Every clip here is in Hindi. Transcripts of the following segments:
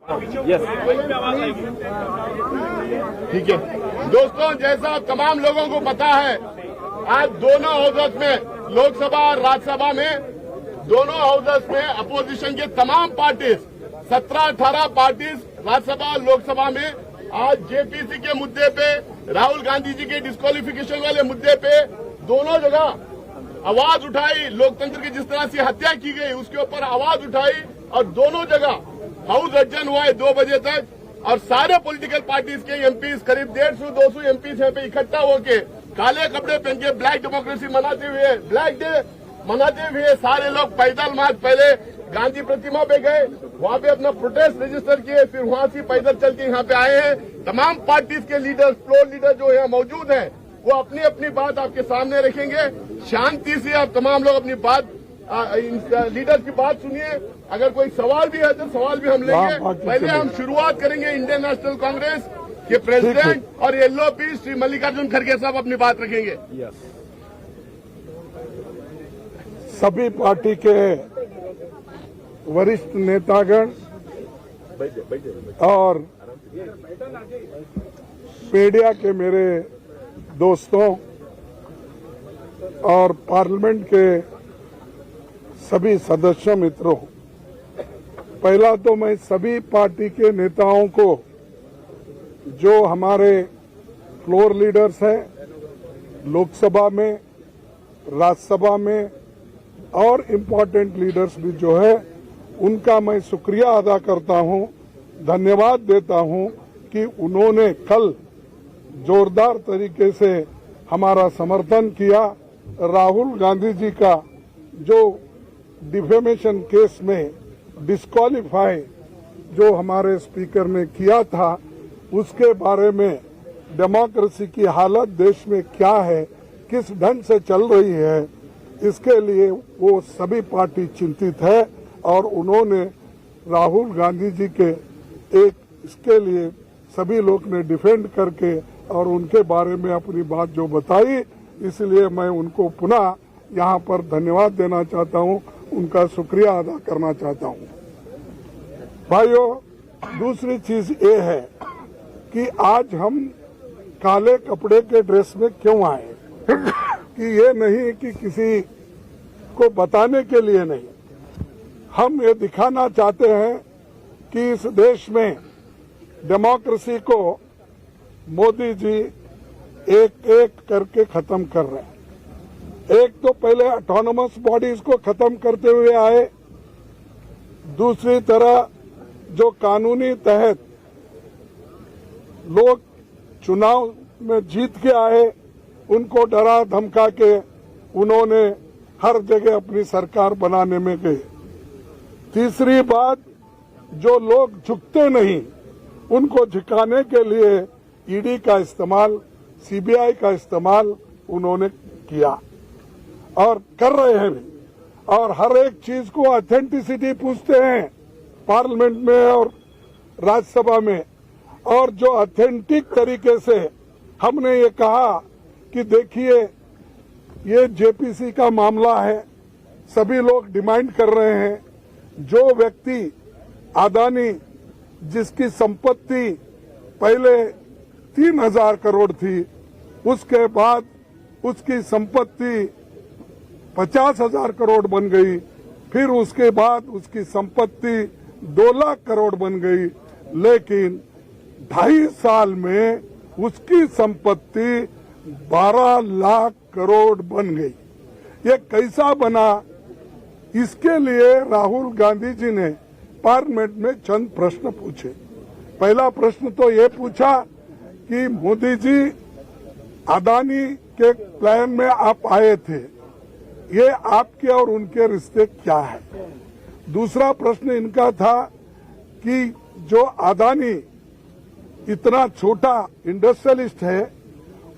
ठीक है दोस्तों, जैसा तमाम लोगों को पता है, आज दोनों हाउसेस में, लोकसभा और राज्यसभा में, दोनों हाउसेस में अपोजिशन के तमाम पार्टीज, 17-18 पार्टीज राज्यसभा और लोकसभा में आज जेपीसी के मुद्दे पे, राहुल गांधी जी के डिस्क्वालिफिकेशन वाले मुद्दे पे दोनों जगह आवाज उठाई। लोकतंत्र की जिस तरह से हत्या की गई उसके ऊपर आवाज उठाई और दोनों जगह हाउस अडजन हुआ है 2 बजे तक। और सारे पॉलिटिकल पार्टीज के एमपीज, करीब 150-200 एमपीज यहाँ पे इकट्ठा होके काले कपड़े पहन के ब्लैक डेमोक्रेसी मनाते हुए, ब्लैक डे मनाते हुए सारे लोग पैदल मार्च, पहले गांधी प्रतिमा पे गए, वहां पे अपना प्रोटेस्ट रजिस्टर किए, फिर वहां से पैदल चल के यहाँ पे आए हैं। तमाम पार्टीज के लीडर, फ्लोर लीडर जो यहाँ मौजूद हैं, वो अपनी अपनी बात आपके सामने रखेंगे। शांति से आप तमाम लोग अपनी बात, लीडर की बात सुनिए। अगर कोई सवाल भी है तो सवाल भी हम लेंगे। पहले हम शुरुआत करेंगे इंडियन नेशनल कांग्रेस के प्रेसिडेंट और एलओपी श्री मल्लिकार्जुन खड़गे साहब अपनी बात रखेंगे। सभी पार्टी के वरिष्ठ नेतागण और मीडिया के मेरे दोस्तों और पार्लियामेंट के सभी सदस्य मित्रों, पहला तो मैं सभी पार्टी के नेताओं को, जो हमारे फ्लोर लीडर्स हैं लोकसभा में, राज्यसभा में, और इम्पोर्टेंट लीडर्स भी जो है, उनका मैं शुक्रिया अदा करता हूं, धन्यवाद देता हूं कि उन्होंने कल जोरदार तरीके से हमारा समर्थन किया। राहुल गांधी जी का जो डिफेमेशन केस में डिस्क्वालीफाई जो हमारे स्पीकर ने किया था, उसके बारे में डेमोक्रेसी की हालत देश में क्या है, किस ढंग से चल रही है, इसके लिए वो सभी पार्टी चिंतित है। और उन्होंने राहुल गांधी जी के इसके लिए सभी लोग ने डिफेंड करके और उनके बारे में अपनी बात जो बताई, इसलिए मैं उनको पुनः यहाँ पर धन्यवाद देना चाहता हूँ, उनका शुक्रिया अदा करना चाहता हूँ। भाइयों, दूसरी चीज ये है कि आज हम काले कपड़े के ड्रेस में क्यों आए कि ये नहीं कि किसी को बताने के लिए नहीं, हम ये दिखाना चाहते हैं कि इस देश में डेमोक्रेसी को मोदी जी एक एक करके खत्म कर रहे हैं। एक तो पहले ऑटोनोमस बॉडीज को खत्म करते हुए आए, दूसरी तरह जो कानूनी तहत लोग चुनाव में जीत के आए, उनको डरा धमका के उन्होंने हर जगह अपनी सरकार बनाने में गए। तीसरी बात, जो लोग झुकते नहीं उनको झुकाने के लिए ईडी का इस्तेमाल, सीबीआई का इस्तेमाल उन्होंने किया और कर रहे हैं भी। और हर एक चीज को ऑथेंटिसिटी पूछते हैं पार्लियामेंट में और राज्यसभा में। और जो ऑथेंटिक तरीके से हमने ये कहा कि देखिए, ये जेपीसी का मामला है, सभी लोग डिमांड कर रहे हैं, जो व्यक्ति अदानी जिसकी संपत्ति पहले 3000 करोड़ थी, उसके बाद उसकी संपत्ति 50,000 करोड़ बन गई, फिर उसके बाद उसकी संपत्ति 2 लाख करोड़ बन गई, लेकिन 2.5 साल में उसकी संपत्ति 12 लाख करोड़ बन गई। ये कैसा बना? इसके लिए राहुल गांधी जी ने पार्लियामेंट में चंद प्रश्न पूछे। पहला प्रश्न तो ये पूछा कि मोदी जी, अदानी के प्लान में आप आए थे, ये आपके और उनके रिश्ते क्या है? दूसरा प्रश्न इनका था कि जो अदानी इतना छोटा इंडस्ट्रियलिस्ट है,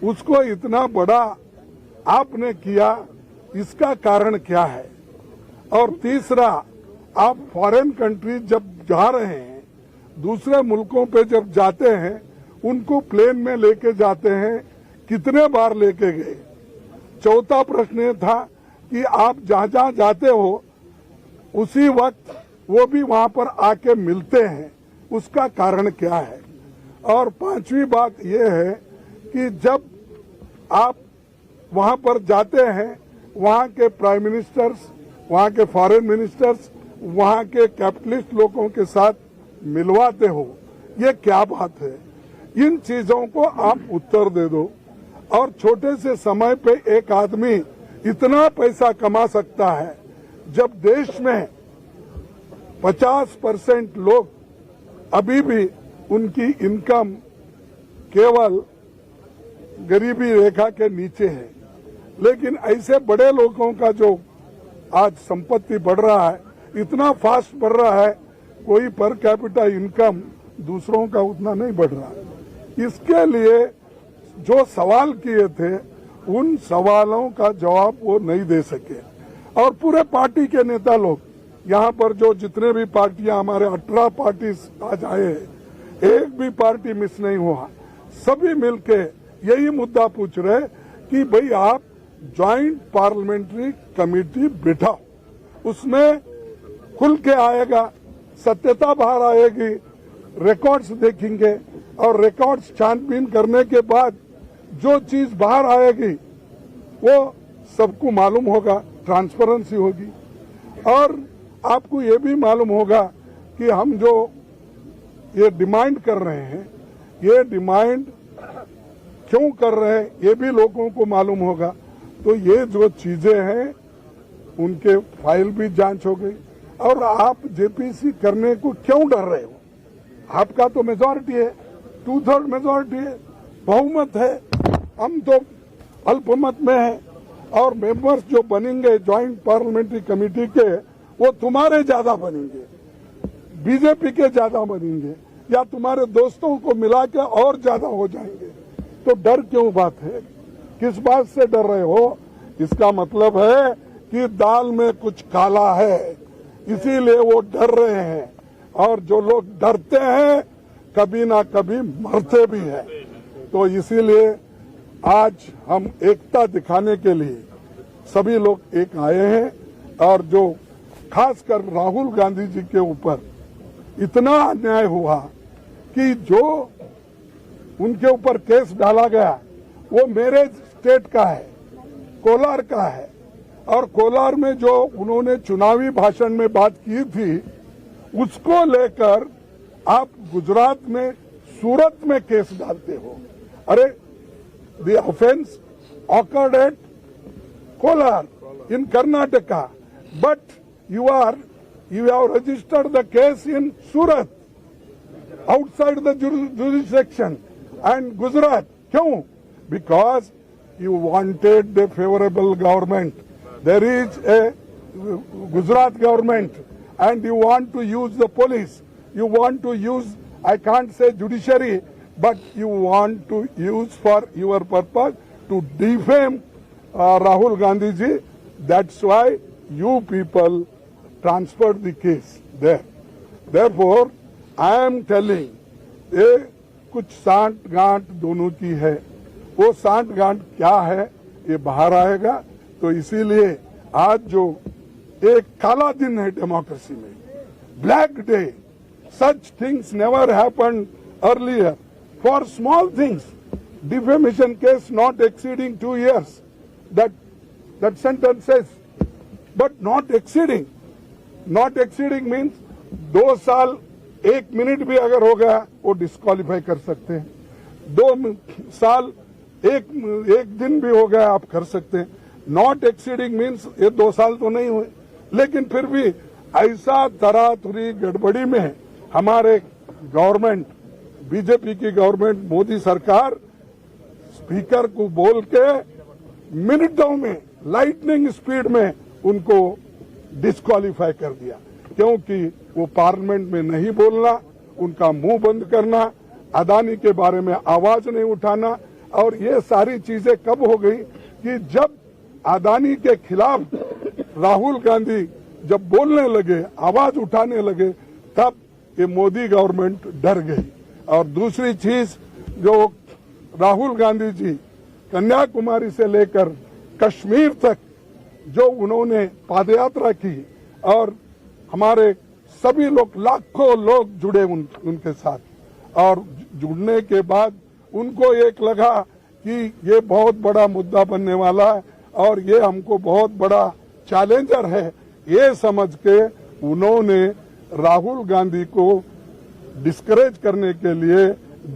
उसको इतना बड़ा आपने किया, इसका कारण क्या है? और तीसरा, आप फॉरेन कंट्री जब जा रहे हैं, दूसरे मुल्कों पे जब जाते हैं, उनको प्लेन में लेके जाते हैं, कितने बार लेके गए? चौथा प्रश्न ये था कि आप जहां जहां जाते हो उसी वक्त वो भी वहां पर आके मिलते हैं, उसका कारण क्या है। और पांचवी बात यह है कि जब आप वहां पर जाते हैं, वहां के प्राइम मिनिस्टर्स, वहां के फॉरेन मिनिस्टर्स, वहां के कैपिटलिस्ट लोगों के साथ मिलवाते हो, ये क्या बात है। इन चीजों को आप उत्तर दे दो। और छोटे से समय पे एक आदमी इतना पैसा कमा सकता है, जब देश में 50% लोग अभी भी उनकी इनकम केवल गरीबी रेखा के नीचे है। लेकिन ऐसे बड़े लोगों का जो आज संपत्ति बढ़ रहा है, इतना फास्ट बढ़ रहा है, कोई पर कैपिटा इनकम दूसरों का उतना नहीं बढ़ रहा है। इसके लिए जो सवाल किए थे, उन सवालों का जवाब वो नहीं दे सके। और पूरे पार्टी के नेता लोग यहाँ पर जो जितने भी पार्टियां, हमारे 18 पार्टी आज आए हैं, एक भी पार्टी मिस नहीं हुआ। सभी मिलके यही मुद्दा पूछ रहे कि भाई आप ज्वाइंट पार्लियामेंट्री कमेटी बिठाओ, उसमें खुल के आएगा, सत्यता बाहर आएगी, रिकॉर्ड्स देखेंगे और रिकॉर्ड्स छानबीन करने के बाद जो चीज बाहर आएगी वो सबको मालूम होगा, ट्रांसपेरेंसी होगी। और आपको ये भी मालूम होगा कि हम जो ये डिमांड कर रहे हैं, ये डिमांड क्यों कर रहे हैं, ये भी लोगों को मालूम होगा। तो ये जो चीजें हैं, उनके फाइल भी जांच हो गई। और आप जेपीसी करने को क्यों डर रहे हो? आपका तो मेजॉरिटी है, 2/3 मेजॉरिटी है, बहुमत है। हम तो अल्पमत में है। और मेंबर्स जो बनेंगे ज्वाइंट पार्लियामेंट्री कमेटी के, वो तुम्हारे ज्यादा बनेंगे, बीजेपी के ज्यादा बनेंगे, या तुम्हारे दोस्तों को मिला के और ज्यादा हो जाएंगे। तो डर क्यों बात है? किस बात से डर रहे हो? इसका मतलब है कि दाल में कुछ काला है, इसीलिए वो डर रहे हैं। और जो लोग डरते हैं कभी ना कभी मरते भी हैं। तो इसीलिए आज हम एकता दिखाने के लिए सभी लोग एक आए हैं। और जो खासकर राहुल गांधी जी के ऊपर इतना अन्याय हुआ कि जो उनके ऊपर केस डाला गया वो मेरे स्टेट का है, कोलार का है। और कोलार में जो उन्होंने चुनावी भाषण में बात की थी, उसको लेकर आप गुजरात में, सूरत में केस डालते हो। अरे the offence occurred at Kolar in Karnataka, but you have registered the case in Surat, outside the jurisdiction, and Gujarat. क्यों? Because you wanted the favorable government. There is a Gujarat government, and you want to use the police. You want to use, I can't say judiciary, but you want to use for your purpose to defame Rahul Gandhi ji. That's why you people transferred the case there. Therefore, I am telling, ये कुछ सांठ गांठ दोनों की है। वो सांठ गांठ क्या है ये बाहर आएगा। तो इसीलिए आज जो एक काला दिन है डेमोक्रेसी में, black day, such things never happened earlier. For small things, defamation case not exceeding 2 years, that sentence says, but not exceeding. Not exceeding means 2 साल 1 मिनट भी अगर हो गया वो डिस्क्वालीफाई कर सकते हैं। 2 साल 1 दिन भी हो गया आप कर सकते हैं। नॉट एक्सीडिंग मीन्स ये 2 साल तो नहीं हुए, लेकिन फिर भी ऐसा तरातुरी गड़बड़ी में हमारे गवर्नमेंट, बीजेपी की गवर्नमेंट, मोदी सरकार स्पीकर को बोल के मिनटों में, लाइटनिंग स्पीड में उनको डिस्क्वालीफाई कर दिया। क्योंकि वो पार्लियामेंट में नहीं बोलना, उनका मुंह बंद करना, अदानी के बारे में आवाज नहीं उठाना। और ये सारी चीजें कब हो गई कि जब अदानी के खिलाफ राहुल गांधी जब बोलने लगे, आवाज उठाने लगे, तब ये मोदी गवर्नमेंट डर गई। और दूसरी चीज, जो राहुल गांधी जी कन्याकुमारी से लेकर कश्मीर तक जो उन्होंने पदयात्रा की और हमारे सभी लोग, लाखों लोग जुड़े उनके साथ। और जुड़ने के बाद उनको एक लगा कि ये बहुत बड़ा मुद्दा बनने वाला है और ये हमको बहुत बड़ा चैलेंजर है, ये समझ के उन्होंने राहुल गांधी को डिस्करेज करने के लिए,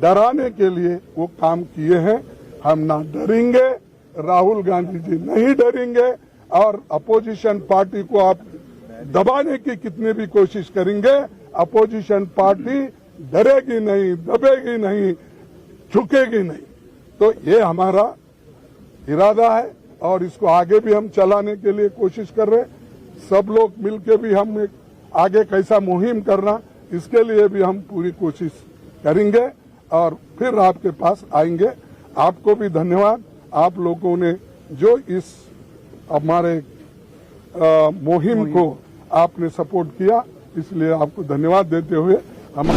डराने के लिए वो काम किए हैं। हम ना डरेंगे, राहुल गांधी जी नहीं डरेंगे, और अपोजिशन पार्टी को आप दबाने की कितनी भी कोशिश करेंगे, अपोजिशन पार्टी डरेगी नहीं, दबेगी नहीं, झुकेगी नहीं। तो ये हमारा इरादा है और इसको आगे भी हम चलाने के लिए कोशिश कर रहे हैं। सब लोग मिलकर भी हम एक आगे कैसा मुहिम करना, इसके लिए भी हम पूरी कोशिश करेंगे और फिर आपके पास आएंगे। आपको भी धन्यवाद, आप लोगों ने जो इस हमारे मुहिम को आपने सपोर्ट किया, इसलिए आपको धन्यवाद देते हुए हम